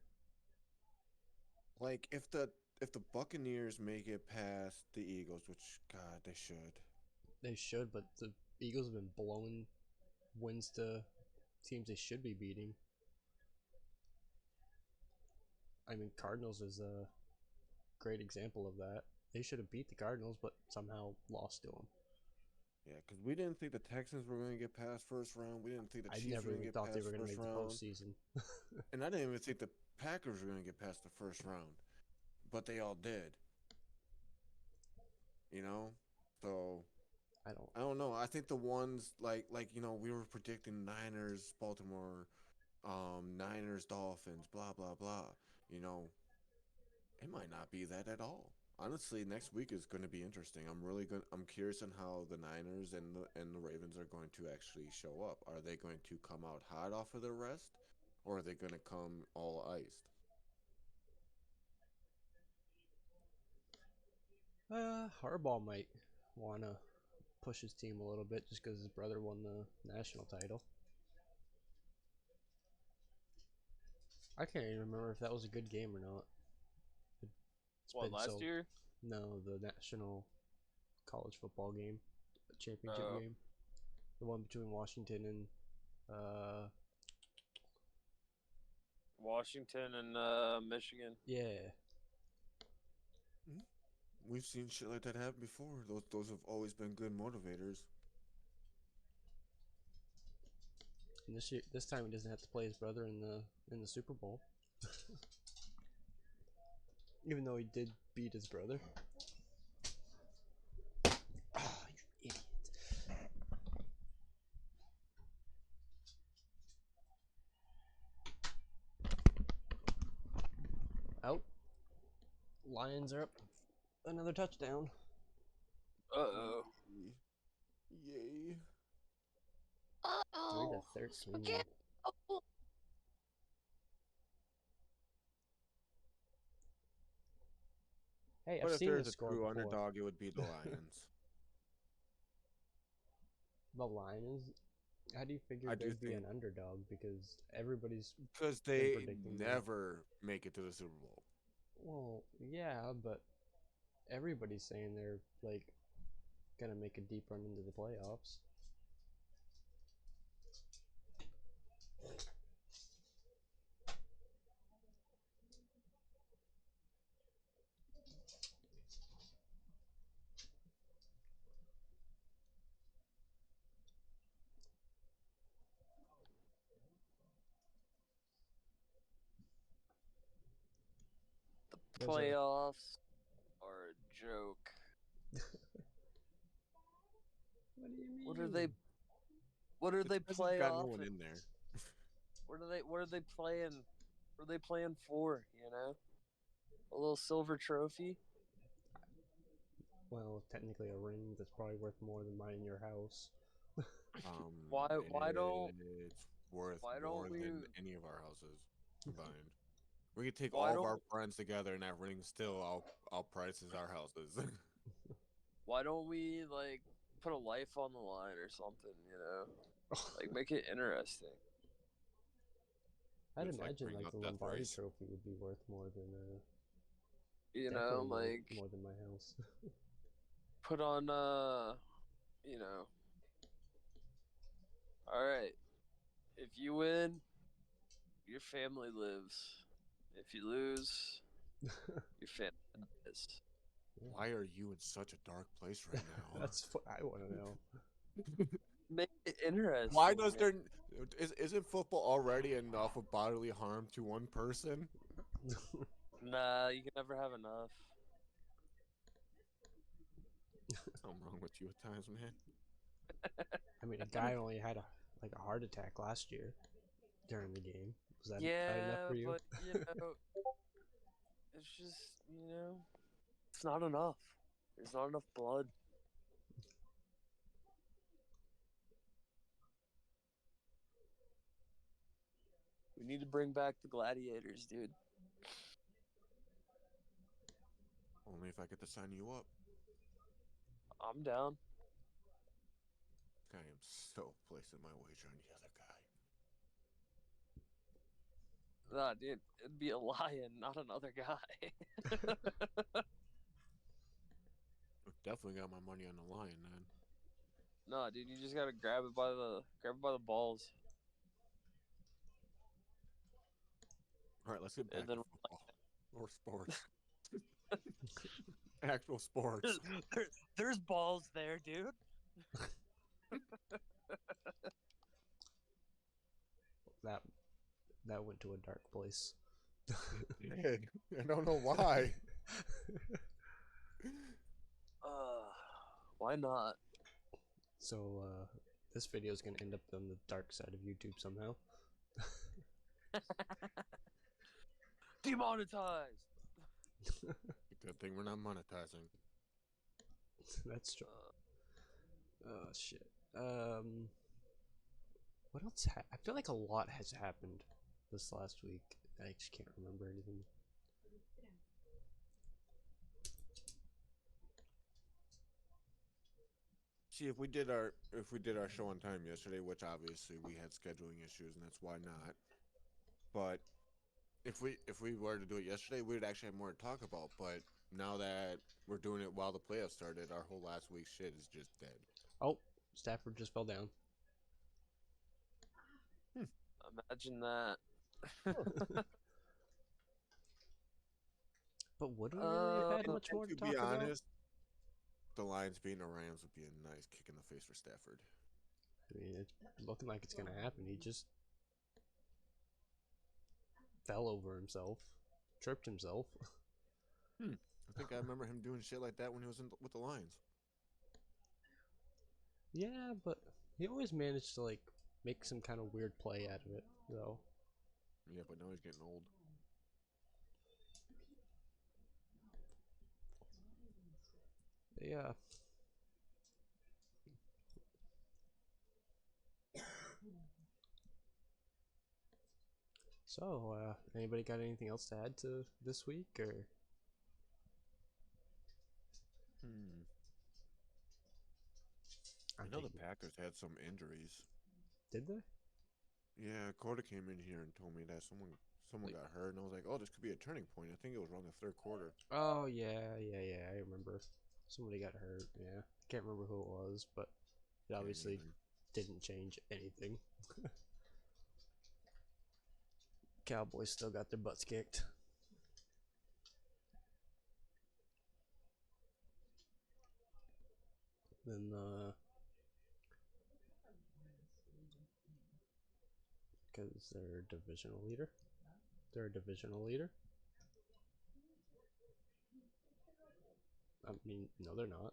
Like if the Buccaneers make it past the Eagles, which God they should. They should, but the Eagles have been blowing wins to teams they should be beating. I mean, Cardinals is a great example of that. They should have beat the Cardinals, but somehow lost to them. Yeah, because we didn't think the Texans were going to get past first round. We didn't think the I Chiefs never were going even to get thought they past were going to first make the round, postseason. and I didn't even think the Packers were going to get past the first round, but they all did. You know, so I I don't know. I think the ones like we were predicting Niners, Baltimore, Niners, Dolphins, blah blah blah. You know, it might not be that at all. Honestly, next week is going to be interesting. I'm curious on how the Niners and the Ravens are going to actually show up. Are they going to come out hot off of their rest, or are they going to come all iced? Harbaugh might want to push his team a little bit just because his brother won the national title. I can't even remember if that was a good game or not. It's What, been last year? No, the national college football game, the championship Oh. game, the one between Washington and Washington and Michigan. yeah. We've seen shit like that happen before. Those have always been good motivators. And this time he doesn't have to play his brother in the Super Bowl, even though he did beat his brother. Oh, you idiot! Out. Lions are up. Another touchdown. Uh-oh. Yay. 3-13. Hey, But I've if seen there's this a score true before. underdog, it would be the Lions. The Lions. How do you figure I do they'd be an think- underdog? Because everybody's Because they predicting them. never make it to the Super Bowl. Well, yeah, but everybody's saying they're like gonna make a deep run into the playoffs. There's a- Playoffs are a joke. What do you mean? What are they? What are It's they because they've got no playoff? one in there. What are they? What are they playing? What are they playing for? You know, a little silver trophy. Well, technically a ring that's probably worth more than mine in your house. Why don't- It's worth why more don't we- than any of our houses combined. We could take Why all of our don't- friends together, and that ring still outprices our houses. Why don't we like put a life on the line or something? You know, like make it interesting. I'd It's like imagine bringing like up the Death Lombardi Race. Trophy would be worth more than You know, definitely like more than my house. put on you know. All right, if you win, your family lives. If you lose, your family dies. Why are you in such a dark place right now? That's what I want to know. Make it interesting. Why does man. there isn't football already enough of bodily harm to one person? Nah, you can never have enough. I'm wrong with you at times, man. I mean, a guy only had a heart attack last year during the game. Was that Yeah, bad enough for you? but you know, it's just it's not enough. There's not enough blood. We need to bring back the gladiators, dude. Only if I get to sign you up. I'm down. I am so placing my wager on the other guy. Nah, dude, it'd be a lion, not another guy. Definitely got my money on the lion, then. Nah, dude, you just gotta grab it by the balls, All right, let's get back and then to football or sports. Actual sports. there's balls there, dude. That went to a dark place. Did. I don't know why. Why not? So this video is gonna end up on the dark side of YouTube somehow. Demonetized. Good thing we're not monetizing. That's true. Oh shit. What else? I feel like a lot has happened this last week. I just can't remember anything. See, if we did our show on time yesterday, which obviously we had scheduling issues, and that's why not. But if we were to do it yesterday, we'd actually have more to talk about. But now that we're doing it while the playoffs started, our whole last week's shit is just dead. Oh, Stafford just fell down. Imagine that. But would we really have had much more to To talk be about? honest, the Lions beating the Rams would be a nice kick in the face for Stafford. I mean, it's looking like it's gonna happen. He just fell over himself, tripped himself. I think I remember him doing shit like that when he was with the Lions. Yeah, but he always managed to like make some kind of weird play out of it, though. Yeah, but now he's getting old. Yeah. So, anybody got anything else to add to this week, or? I know the Packers had some injuries. Did they? Yeah, Corda came in here and told me that someone got hurt, and I was like, oh, this could be a turning point. I think it was around the third quarter. Oh yeah. I remember. Somebody got hurt. Yeah, can't remember who it was, but it obviously didn't change anything. Cowboys still got their butts kicked. Then because they're a divisional leader. They're a divisional leader. I mean, no, they're not.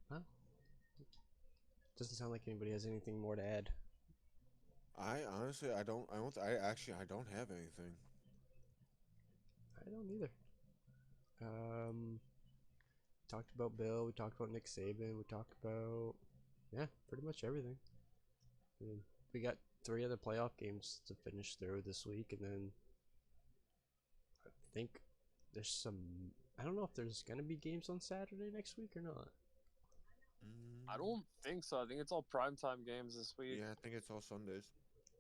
Well, doesn't sound like anybody has anything more to add. I honestly, I don't have anything. I don't either. Talked about Bill. We talked about Nick Saban. We talked about, yeah, pretty much everything. I mean, we got 3 other playoff games to finish through this week, and then I think there's some. I don't know if there's gonna be games on Saturday next week or not. I don't think so. I think it's all primetime games this week. Yeah, I think it's all Sundays.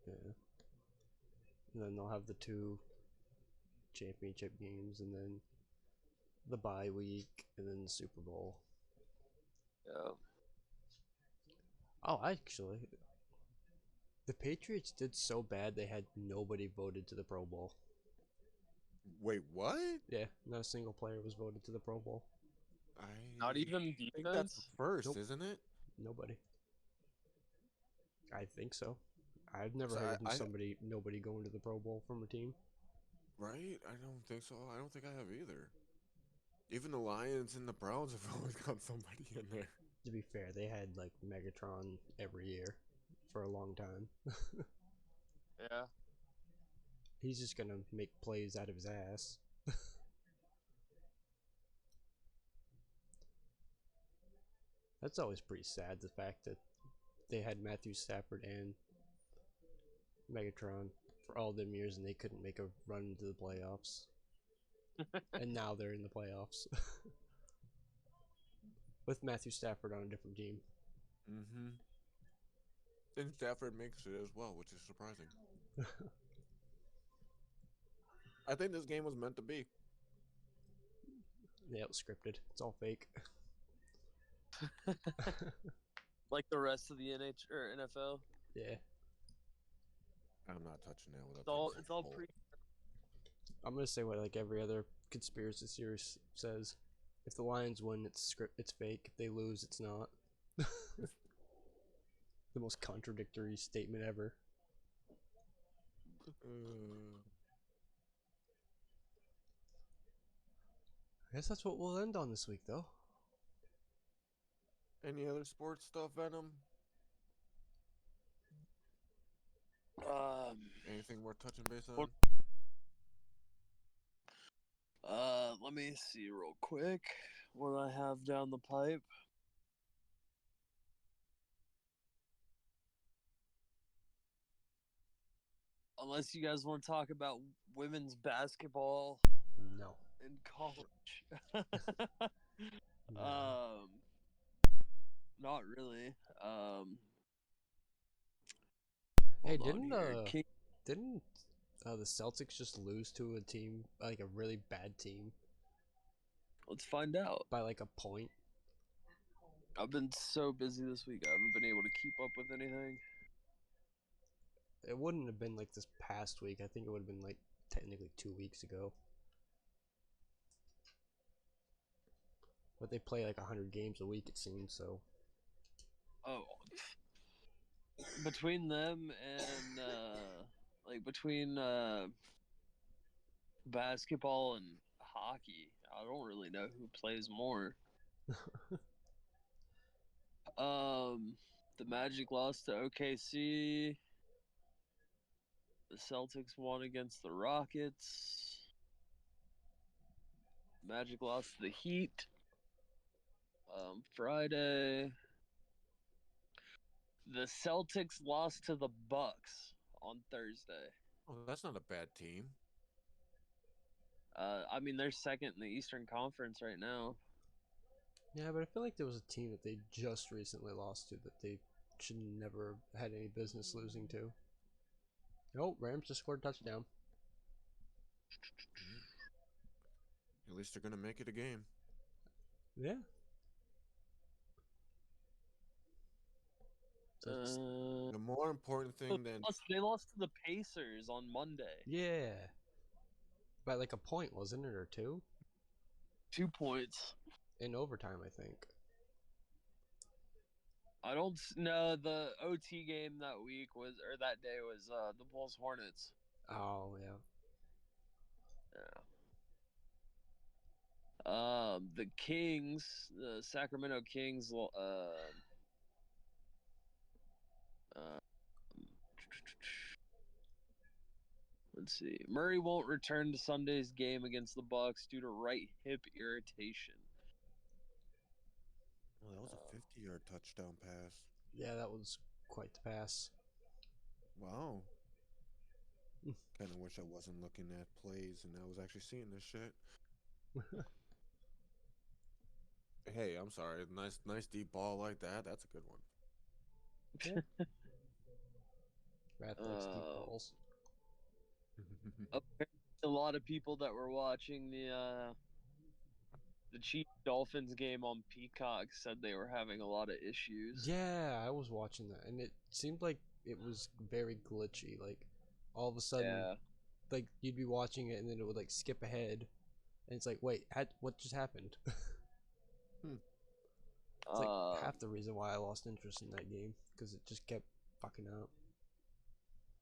Yeah. And then they'll have the 2 championship games, and then the bye week, and then the Super Bowl. Yeah. Oh, actually, the Patriots did so bad they had nobody voted to the Pro Bowl. Wait, what? Yeah, not a single player was voted to the Pro Bowl. Not even I think that's the defense. first, Nope. isn't it? Nobody. I think so. I've never So heard of I- nobody going to the Pro Bowl from a team. Right? I don't think so. I don't think I have either. Even the Lions and the Browns have always got somebody in there. To be fair, they had like Megatron every year for a long time. Yeah. He's just gonna make plays out of his ass. That's always pretty sad, the fact that they had Matthew Stafford and Megatron for all them years and they couldn't make a run into the playoffs. And now they're in the playoffs. With Matthew Stafford on a different team. Mm-hmm. And Stafford makes it as well, which is surprising. I think this game was meant to be. Yeah, it was scripted. It's all fake. Like the rest of the NH or NFL. Yeah. I'm not touching that with a It's all pole. pre. I'm gonna say what like every other conspiracy theorist says. If the Lions win, it's fake. If they lose, it's not. The most contradictory statement ever. I guess that's what we'll end on this week, though. Any other sports stuff, Venom? Anything worth touching base on? Let me see real quick what I have down the pipe. Unless you guys want to talk about women's basketball No. in college. No. Not really. Hey, hold on didn't here. didn't the Celtics just lose to a team like a really bad team Let's find out. by like a point? I've been so busy this week, I haven't been able to keep up with anything. It wouldn't have been like this past week. I think it would have been like technically 2 weeks ago. But they play like 100 games a week, it seems. So. Oh, between them and between basketball and hockey, I don't really know who plays more. The Magic lost to OKC. The Celtics won against the Rockets. Magic lost to the Heat. Friday. The Celtics lost to the Bucks on Thursday. Oh, that's not a bad team. I mean, they're second in the Eastern Conference right now. Yeah, but I feel like there was a team that they just recently lost to that they should never have had any business losing to. Nope, Rams just scored a touchdown. At least they're gonna make it a game. Yeah. The more important thing than They lost to the Pacers on Monday. Yeah. By like a point, wasn't it, or 2? 2 points. In overtime, I think. I don't know. The OT game that day was the Bulls Hornets. Oh, yeah. Yeah. The Kings, the Sacramento Kings, let's see. Murray won't return to Sunday's game against the Bucks due to right hip irritation. Oh, that was a 50-yard touchdown pass. Yeah, that was quite the pass. Wow. Kind of wish I wasn't looking at plays and I was actually seeing this shit. Hey, I'm sorry. Nice deep ball like that. That's a good one. Yeah. Rat likes deep balls. A lot of people that were watching the Chiefs Dolphins game on Peacock said they were having a lot of issues. Yeah, I was watching that, and it seemed like it was very glitchy. Like, all of a sudden, like, you'd be watching it, and then it would, like, skip ahead, and it's like, wait, what just happened? It's like half the reason why I lost interest in that game, because it just kept fucking up.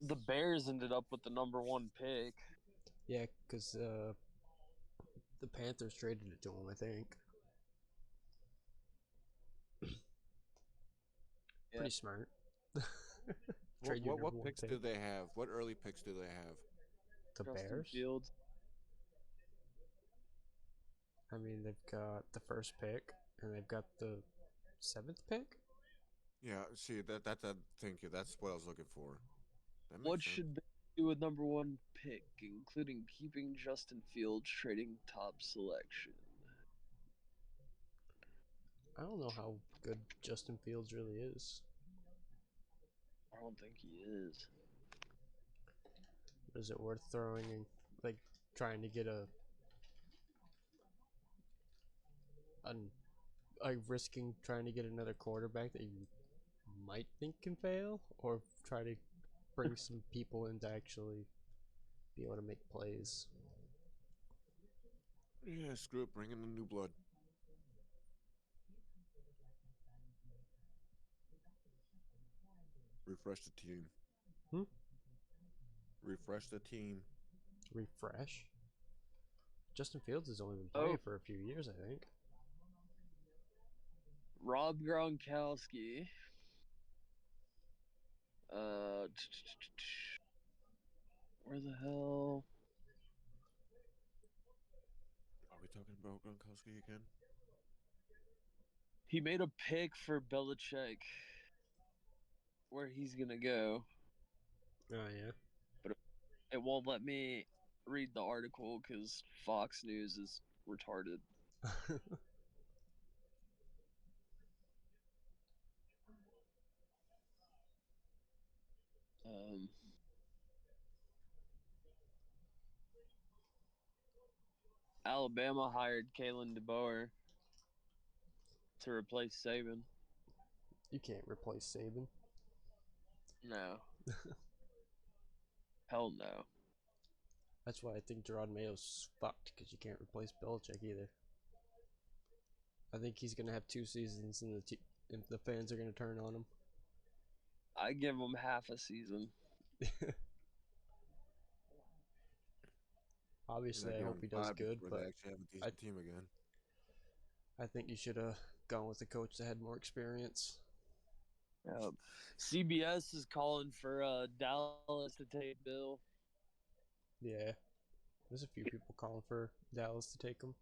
The Bears ended up with the number 1 pick. Yeah, because the Panthers traded it to him, I think. Pretty smart. What picks do they have? What early picks do they have? The Bears? Fields. I mean, they've got the first pick, and they've got the 7th pick? Yeah, see thank you. That's what I was looking for. That makes What sense. should they do with number one pick, including keeping Justin Fields, trading top selection? I don't know how good Justin Fields really is. I don't think he is. Is it worth throwing in, like, trying to get an like risking trying to get another quarterback that you might think can fail, or try to bring some people in to actually be able to make plays? Yeah, screw it. Bring in the new blood. Refresh the team. Hmm? Refresh the team. Refresh. Justin Fields has only been Oh. playing for a few years, I think. Rob Gronkowski. Where the hell? Are we talking about Gronkowski again? He made a pick for Belichick. Where he's gonna go. Oh yeah. It won't let me read the article because Fox News is retarded. Um, Alabama hired Kalen DeBoer to replace Saban. You can't replace Saban. No. Hell no. That's why I think Gerard Mayo's fucked, because you can't replace Belichick either. I think he's gonna have 2 seasons, and the fans are gonna turn on him. I give him half a season. Obviously, I hope he does good, before but they actually have a decent team again. I think you should have gone with a coach that had more experience. CBS is calling for Dallas to take Bill. Yeah, there's a few people calling for Dallas to take him.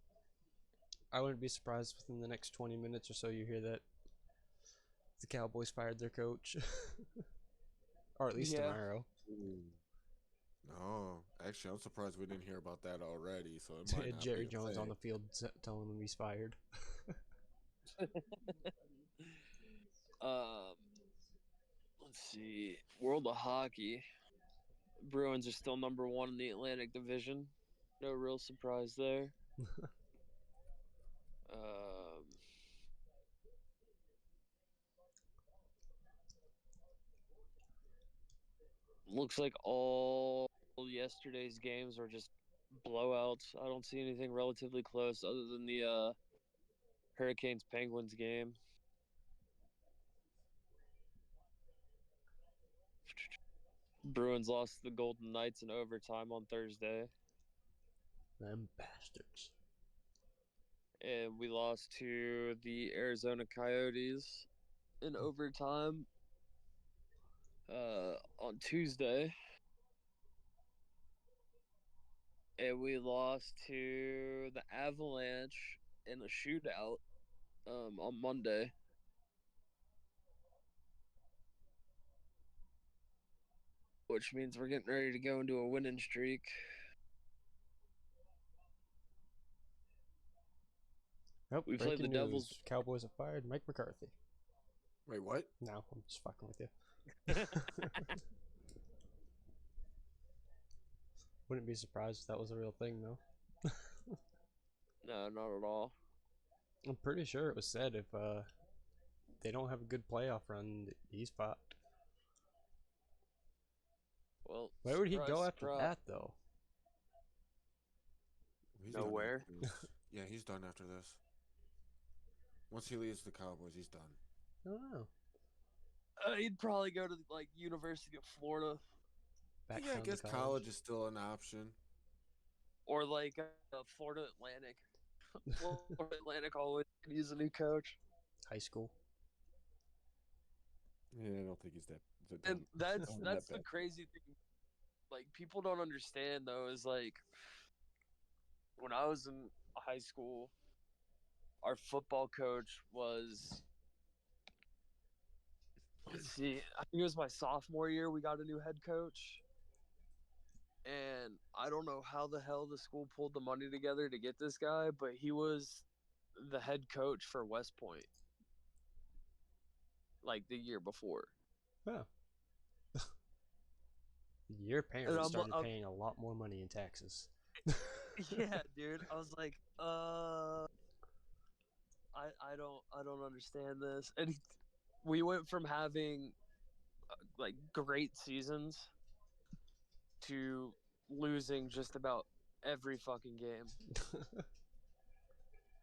I wouldn't be surprised if within the next 20 minutes or so you hear that the Cowboys fired their coach. Or at least tomorrow. Ooh. No, actually, I'm surprised we didn't hear about that already. So it might not Jerry be a Jones on thing. the field telling him he's fired. Let's see. World of Hockey. Bruins are still number one in the Atlantic Division. No real surprise there. Looks like all yesterday's games were just blowouts. I don't see anything relatively close other than the Hurricanes Penguins game. Bruins lost to the Golden Knights in overtime on Thursday. Them bastards. And we lost to the Arizona Coyotes in overtime on Tuesday. And we lost to the Avalanche in a shootout on Monday. Which means we're getting ready to go into a winning streak. Nope, We played the breaking Devils. news. Cowboys have fired Mike McCarthy. Wait, what? No, I'm just fucking with you. Wouldn't be surprised if that was a real thing, though. No, not at all. I'm pretty sure it was said if they don't have a good playoff run, he's fucked. Well, Where would he go after surprise. that, though? He's done Nowhere. after this. Yeah, he's done after this. Once he leaves the Cowboys, he's done. I don't know. He'd probably go to like University of Florida Back Yeah, I down to guess college is still an option. or like Florida Atlantic. Florida Atlantic always can use a new coach. High school. Yeah, I don't think he's that. And that's Not that's that the bad. crazy thing. Like people don't understand though is like when I was in high school, our football coach was let's see. I think it was my sophomore year we got a new head coach. And I don't know how the hell the school pulled the money together to get this guy, but he was the head coach for West Point like the year before. Oh. Your And parents started paying a lot more money in taxes. yeah, dude. I was like, I don't understand this. And we went from having like great seasons to losing just about every fucking game.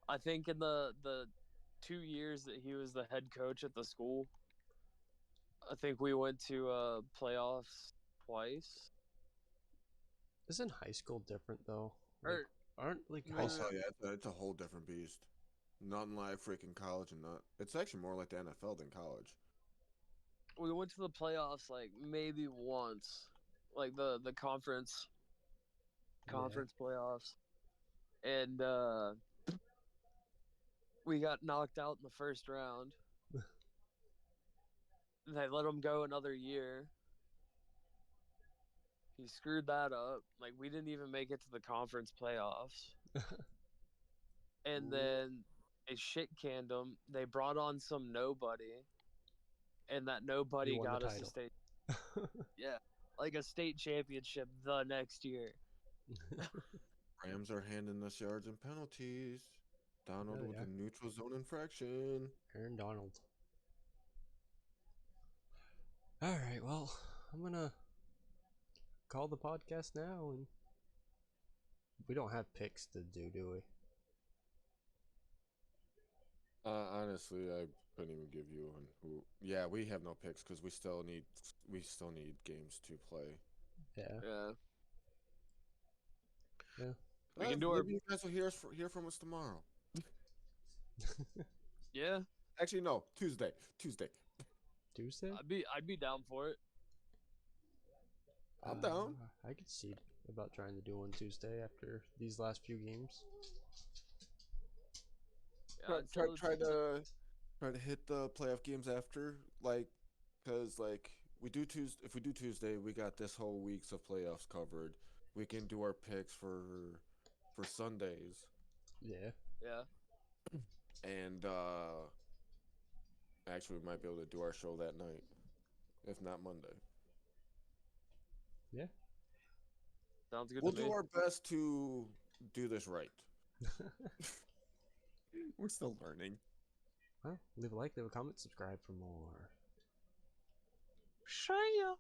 I think in the 2 years that he was the head coach at the school, I think we went to playoffs twice. Isn't high school different though? Or Like, aren't like high Oh, school? yeah, it's a whole different beast. Nothing like freaking college and not. It's actually more like the NFL than college. we went to the playoffs like maybe once, like the conference playoffs, and we got knocked out in the first round. They let him go another year. He screwed that up. Like we didn't even make it to the conference playoffs. And then they shit canned him. They brought on some nobody, and that nobody You won the got us a title. state. Yeah, like a state championship the next year. Rams are handing us yards and penalties. Donald Oh, with yeah. a neutral zone infraction. Aaron Donald. All right, well, I'm gonna call the podcast now, and we don't have picks to do we? Honestly, I couldn't even give you one. Yeah, we have no picks because we still need games to play. Yeah. Yeah. We can do maybe you guys will hear from us tomorrow. Yeah. Actually, no, Tuesday. Tuesday? I'd be down for it. I'm down. I could see about trying to do one Tuesday after these last few games. Yeah, Try to hit the playoff games after, like, because like we do Tuesday. If we do Tuesday, we got this whole week's of playoffs covered. We can do our picks for Sundays. Yeah. Yeah. And actually, we might be able to do our show that night, if not Monday. Yeah. Sounds good We'll to me. do our best to do this right. We're still learning. Well, leave a like, leave a comment, subscribe for more. Shia.